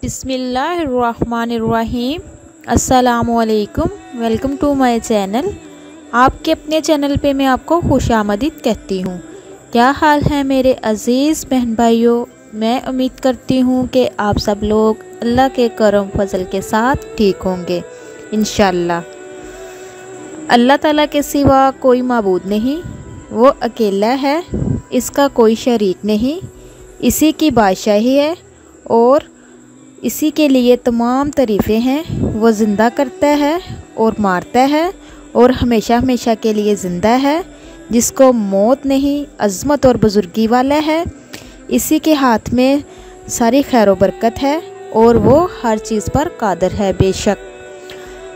बिस्मिल्लाहिर्रहमानिर्रहीम। अस्सलामुअलैकुम। Welcome to my channel. आपके अपने चैनल पे मैं आपको खुशामदीद कहती हूँ। क्या हाल है मेरे अज़ीज़ बहन भाइयों। मैं उम्मीद करती हूँ कि आप सब लोग अल्लाह के करम फजल के साथ ठीक होंगे इंशाअल्लाह। अल्लाह ताला के सिवा कोई माबूद नहीं, वो अकेला है, इसका कोई शरीक नहीं, इसी की बादशाही है और इसी के लिए तमाम तारीफ़ें हैं। वो ज़िंदा करता है और मारता है और हमेशा हमेशा के लिए ज़िंदा है, जिसको मौत नहीं, अज़मत और बुज़ुर्गी वाला है। इसी के हाथ में सारी खैर व बरकत है और वो हर चीज़ पर कादिर है बेशक।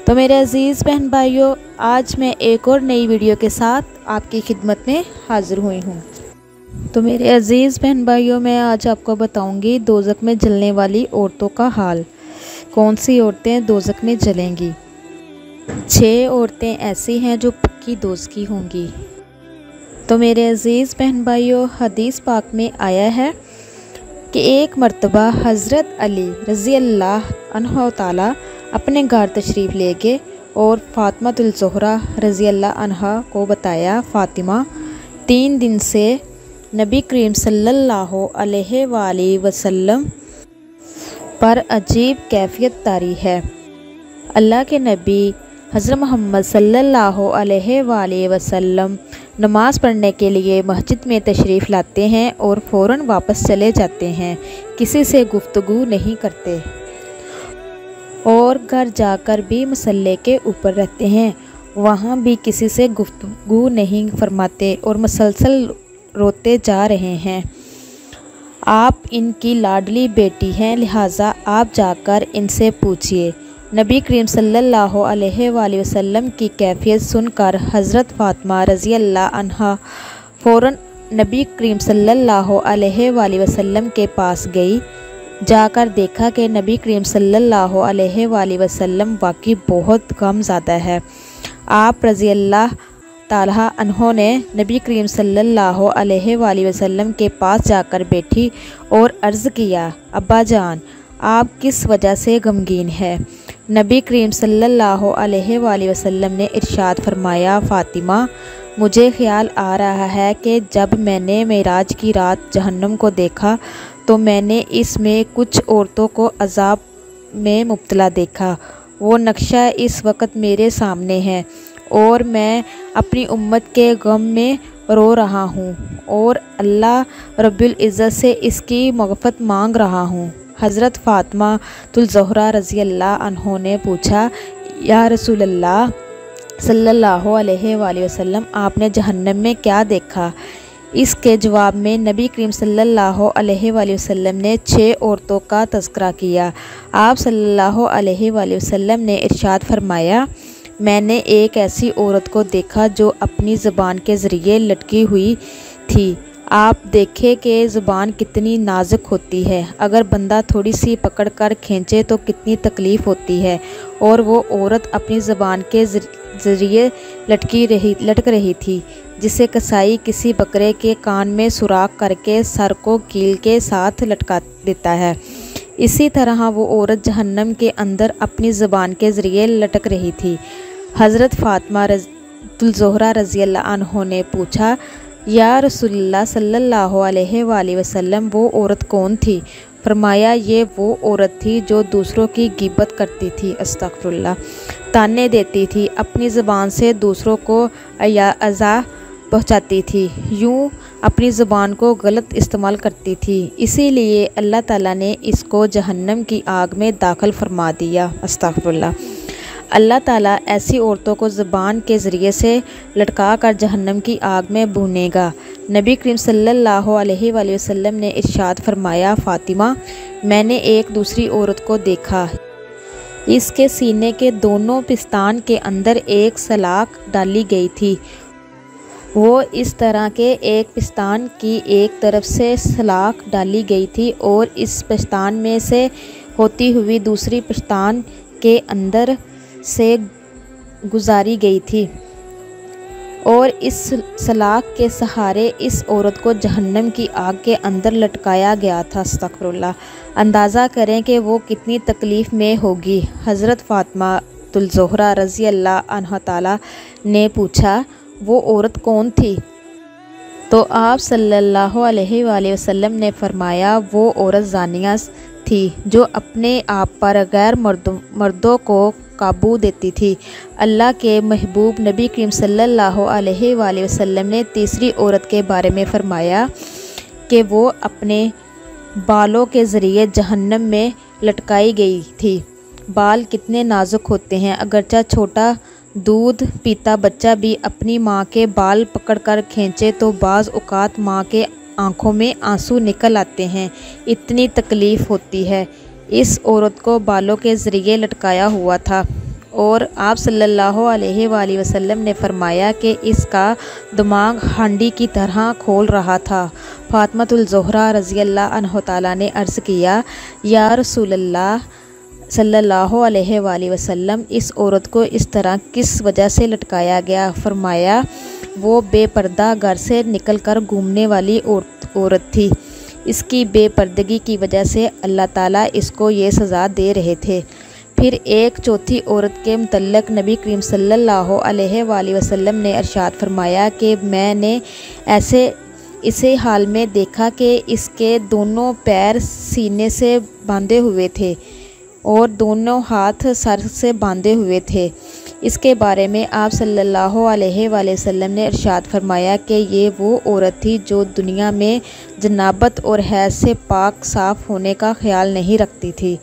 तो मेरे अज़ीज़ बहन भाइयों, आज मैं एक और नई वीडियो के साथ आपकी खिदमत में हाज़िर हुई हूँ। तो मेरे अज़ीज़ बहन भाइयों, मैं आज आपको बताऊंगी दोज़ख में जलने वाली औरतों का हाल। कौन सी औरतें दोज़ख में जलेंगी। 6 औरतें ऐसी हैं जो पक्की दोज़खी होंगी। तो मेरे अज़ीज़ बहन भाइयों, हदीस पाक में आया है कि एक मर्तबा हज़रत अली रज़ी अल्लाह अन्हु ताला अपने घर तशरीफ़ ले गए और फ़ातिमातुल ज़ोहरा रज़ी अल्लाह अन्हा को बताया, फ़ातिमा 3 दिन से नबी करीम सल्लल्लाहु अलैहि वसल्लम पर अजीब कैफियत तारी है। अल्लाह के नबी हज़रत मोहम्मद सल्लल्लाहु अलैहि वसल्लम नमाज़ पढ़ने के लिए मस्जिद में तशरीफ़ लाते हैं और फ़ौरन वापस चले जाते हैं, किसी से गुफ्तगू नहीं करते और घर जाकर भी मसल्ले के ऊपर रहते हैं, वहाँ भी किसी से गुफ्तगू नहीं फरमाते और मुसलसल रोते जा रहे हैं। आप इनकी लाडली बेटी हैं, लिहाजा आप जाकर इनसे पूछिए। नबी करीम सल्लल्लाहु अलैहि वसल्लम की कैफियत सुनकर हज़रत फ़ातिमा रज़ी अल्लाह अन्हा फ़ौरन नबी करीम सल्लल्लाहु अलैहि वसल्लम के पास गई। जाकर देखा कि नबी करीम सल्लल्लाहु अलैहि वसल्लम वाकई बहुत गमज़दा है। आप रज़ी अल्लाह ताला अन्हो ने नबी करीम सल्लल्लाहु अलैहि वसल्लम के पास जाकर बैठी और अर्ज़ किया, अब्बा जान, आप किस वजह से गमगीन है। नबी करीम सल्लल्लाहु अलैहि वसल्लम ने इरशाद फरमाया, फ़ातिमा, मुझे ख़्याल आ रहा है कि जब मैंने मेराज की रात जहन्नम को देखा तो मैंने इसमें कुछ औरतों को अज़ाब में मुब्तला देखा। वो नक्शा इस वक्त मेरे सामने है और मैं अपनी उम्मत के गम में रो रहा हूँ और अल्लाह रब्बुल इज़्ज़त से इसकी मग़फ़रत मांग रहा हूँ। हज़रत फ़ातिमातुल ज़ोहरा रज़ी अल्लाह अन्हा ने पूछा, या रसूल अल्लाह सल्लल्लाहु अलैहि वसल्लम, आपने जहन्नम में क्या देखा। इसके जवाब में नबी करीम सल्लल्लाहु अलैहि वसल्लम ने 6 औरतों का तज़किरा किया। आप सल्लल्लाहु अलैहि वसल्लम ने इरशाद फरमाया, मैंने एक ऐसी औरत को देखा जो अपनी ज़ुबान के ज़रिए लटकी हुई थी। आप देखें कि ज़ुबान कितनी नाजुक होती है, अगर बंदा थोड़ी सी पकड़ कर खींचे तो कितनी तकलीफ़ होती है। और वो औरत अपनी ज़ुबान के ज़रिए लटक रही थी, जिसे कसाई किसी बकरे के कान में सुराख करके सर को कील के साथ लटका देता है। इसी तरह वो औरत जहन्नम के अंदर अपनी ज़ुबान के ज़रिए लटक रही थी। हज़रत फ़ातिमातुल ज़ोहरा रज़ी अल्लाह अन्हा ने पूछा, या रसूलल्लाह सल्लल्लाहु अलैहि वसल्लम, वो औरत कौन थी। फरमाया, ये वो औरत थी जो दूसरों की गिबत करती थी, अस्तग़फ़िरुल्लाह, ताने देती थी, अपनी ज़ुबान से दूसरों को अज़ा पहुँचाती थी, यूँ अपनी ज़ुबान को गलत इस्तेमाल करती थी। इसीलिए अल्लाह ताला ने इसको जहन्नम की आग में दाखिल फरमा दिया, अस्तग़फ़िरुल्लाह। अल्लाह ताला ऐसी औरतों को ज़ुबान के ज़रिए से लटका कर जहन्नम की आग में भूनेगा। नबी करीम सल्लल्लाहु अलैहि वसल्लम ने इरशाद फरमाया, फ़ातिमा, मैंने एक दूसरी औरत को देखा। इसके सीने के दोनों पिस्तान के अंदर एक सलाख डाली गई थी। वो इस तरह के एक पिस्तान की एक तरफ से सलाख डाली गई थी और इस पिस्तान में से होती हुई दूसरी पिस्तान के अंदर से गुजारी गई थी। اور اس سلاخ کے سہارے اس عورت کو جہنم کی آگ کے اندر لٹکایا گیا تھا۔ استغفر اللہ۔ اندازہ کریں کہ وہ کتنی تکلیف میں ہوگی۔ حضرت فاطمہ الزہرا رضی اللہ عنہ تعالی نے پوچھا، وہ عورت کون تھی؟ تو آپ صلی اللہ علیہ وآلہ وسلم نے فرمایا، وہ عورت زانیہ تھی جو اپنے آپ پر غیر مردوں کو قابو دیتی تھی۔ اللہ کے محبوب نبی کریم صلی اللہ علیہ وآلہ وسلم نے تیسری عورت کے بارے میں فرمایا کہ وہ اپنے بالوں کے ذریعے جہنم میں لٹکائی گئی تھی۔ بال کتنے نازک ہوتے ہیں، اگرچہ چھوٹا دودھ پیتا بچہ بھی اپنی ماں کے بال پکڑ کر کھینچے تو بعض اوقات ماں کے آنکھوں میں آنسو نکل آتے ہیں، اتنی تکلیف ہوتی ہے۔ اس عورت کو بالوں کے ذریعے لٹکایا ہوا تھا اور آپ صلی اللہ علیہ وآلہ وسلم نے فرمایا کہ اس کا دماغ ہانڈی کی طرح کھول رہا تھا۔ فاطمہ الزہرا رضی اللہ عنہ تعالیٰ نے عرض کیا، یا رسول اللہ صلی اللہ علیہ وآلہ وسلم، اس عورت کو اس طرح کس وجہ سے لٹکایا گیا؟ فرمایا، وہ بے پردہ گھر سے نکل کر گھومنے والی عورت تھی، اس کی بے پردگی کی وجہ سے اللہ تعالیٰ اس کو یہ سزا دے رہے تھے۔ پھر ایک چوتھی عورت کے متعلق نبی کریم صلی اللہ علیہ وآلہ وسلم نے ارشاد فرمایا کہ میں نے اسے حال میں دیکھا کہ اس کے دونوں پیر سینے سے باندھے ہوئے تھے اور دونوں ہاتھ سر سے باندھے ہوئے تھے۔ اس کے بارے میں آپ صلی اللہ علیہ وآلہ وسلم نے ارشاد فرمایا کہ یہ وہ عورت تھی جو دنیا میں جنابت اور حیض سے پاک صاف ہونے کا خیال نہیں رکھتی تھی۔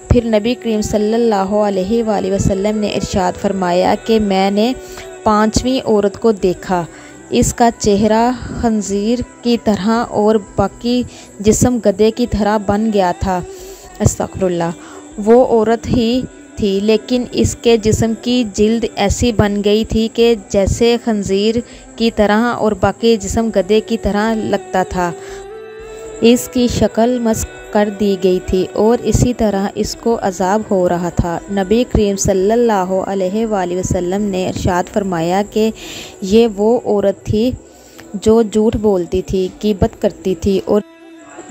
پھر نبی کریم صلی اللہ علیہ وآلہ وسلم نے ارشاد فرمایا کہ میں نے پانچویں عورت کو دیکھا، اس کا چہرہ خنزیر کی طرح اور باقی جسم گدھے کی طرح بن گیا تھا۔ استغفر اللہ۔ وہ عورت ہی تھی لیکن اس کے جسم کی جلد ایسی بن گئی تھی کہ جیسے خنزیر کی طرح اور باقی جسم گدھے کی طرح لگتا تھا۔ اس کی شکل مسخ کر دی گئی تھی اور اسی طرح اس کو عذاب ہو رہا تھا۔ نبی کریم صلی اللہ علیہ وآلہ وسلم نے ارشاد فرمایا کہ یہ وہ عورت تھی جو جھوٹ بولتی تھی، غیبت کرتی تھی اور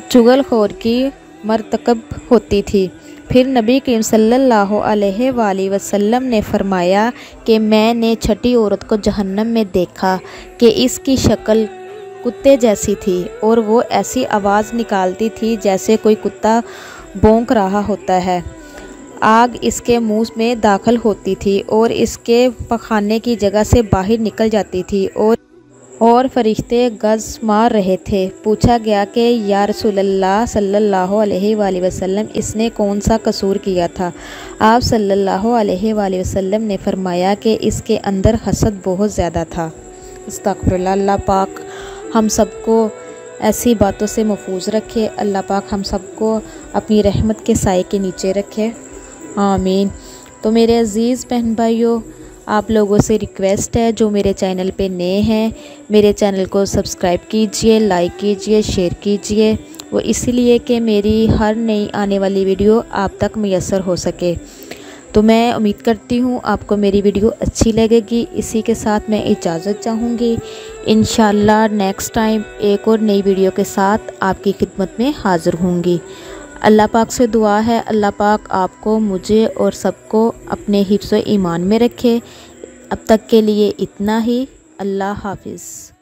چغل خور کی مرتکب ہوتی تھی۔ پھر نبی کریم صلی اللہ علیہ وآلہ وسلم نے فرمایا کہ میں نے چھٹی عورت کو جہنم میں دیکھا کہ اس کی شکل کتے جیسی تھی اور وہ ایسی آواز نکالتی تھی جیسے کوئی کتا بھونک رہا ہوتا ہے۔ آگ اس کے منہ میں داخل ہوتی تھی اور اس کے پخانے کی جگہ سے باہر نکل جاتی تھی اور فرشتے گز مار رہے تھے۔ پوچھا گیا کہ یا رسول اللہ صلی اللہ علیہ وآلہ وسلم، اس نے کون سا قصور کیا تھا؟ آپ صلی اللہ علیہ وآلہ وسلم نے فرمایا کہ اس کے اندر حسد بہت زیادہ تھا۔ استغفر اللہ۔ اللہ پاک ہم سب کو ایسی باتوں سے محفوظ رکھے، اللہ پاک ہم سب کو اپنی رحمت کے سائے کے نیچے رکھے، آمین۔ تو میرے عزیز بہن بھائیوں، آپ لوگوں سے ریکویسٹ ہے جو میرے چینل پہ نئے ہیں، میرے چینل کو سبسکرائب کیجئے، لائک کیجئے، شیئر کیجئے، وہ اسی لیے کہ میری ہر نئی آنے والی ویڈیو آپ تک میسر ہو سکے۔ تو میں امید کرتی ہوں آپ کو میری ویڈیو اچھی لگے گی۔ اسی کے ساتھ میں اجازت چاہوں گی، انشاءاللہ نیکسٹ ٹائم ایک اور نئی ویڈیو کے ساتھ آپ کی خدمت میں حاضر ہوں گی۔ اللہ پاک سے دعا ہے اللہ پاک آپ کو، مجھے اور سب کو اپنے حفظ و ایمان میں رکھے۔ اب تک کے لیے اتنا ہی، اللہ حافظ۔